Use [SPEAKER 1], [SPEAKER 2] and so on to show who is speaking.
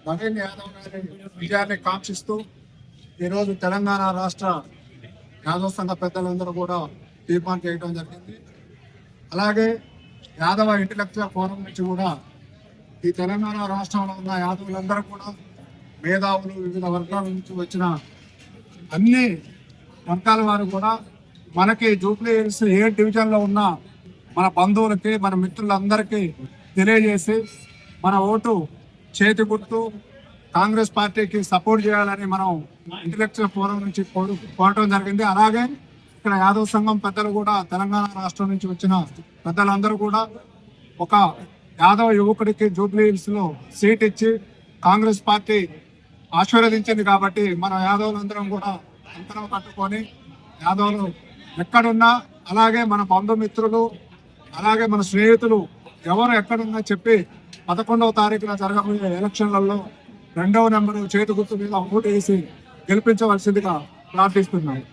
[SPEAKER 1] నవీన్ యాదవ్ గారి విజయాన్ని కాంక్షిస్తూ ఈరోజు తెలంగాణ రాష్ట్ర యాదవ్ సంఘ పెద్దలందరూ కూడా తీర్మానం చేయడం జరిగింది. అలాగే యాదవ ఇంటలెక్చువల్ ఫోరం నుంచి కూడా ఈ తెలంగాణ రాష్ట్రంలో ఉన్న యాదవులందరూ కూడా మేధావులు, వివిధ వర్గాల నుంచి వచ్చిన అన్ని వర్గాల వారు కూడా మనకి జూబ్లీ హిల్స్ ఏ డివిజన్లో ఉన్న మన బంధువులకి, మన మిత్రులందరికీ తెలియజేసి మన ఓటు చేతి గుర్తు కాంగ్రెస్ పార్టీకి సపోర్ట్ చేయాలని మనం ఇంటలెక్చువల్ ఫోరం నుంచి కోరటం జరిగింది. అలాగే ఇక్కడ యాదవ్ సంఘం పెద్దలు కూడా తెలంగాణ రాష్ట్రం నుంచి వచ్చిన పెద్దలందరూ కూడా ఒక యాదవ యువకుడికి జూబ్లీ హిల్స్ లో సీట్ ఇచ్చి కాంగ్రెస్ పార్టీ ఆశీర్వదించింది కాబట్టి మన యాదవులందరం కూడా అంతరం కట్టుకొని యాదవులు ఎక్కడున్నా, అలాగే మన బంధుమిత్రులు, అలాగే మన స్నేహితులు ఎవరు ఎక్కడున్నా చెప్పి 11వ తారీఖున జరగబోయే ఎలక్షన్లలో 2వ నెంబరు చేతి గుర్తు మీద ఓటు వేసి గెలిపించవలసిందిగా ప్రార్థిస్తున్నాను.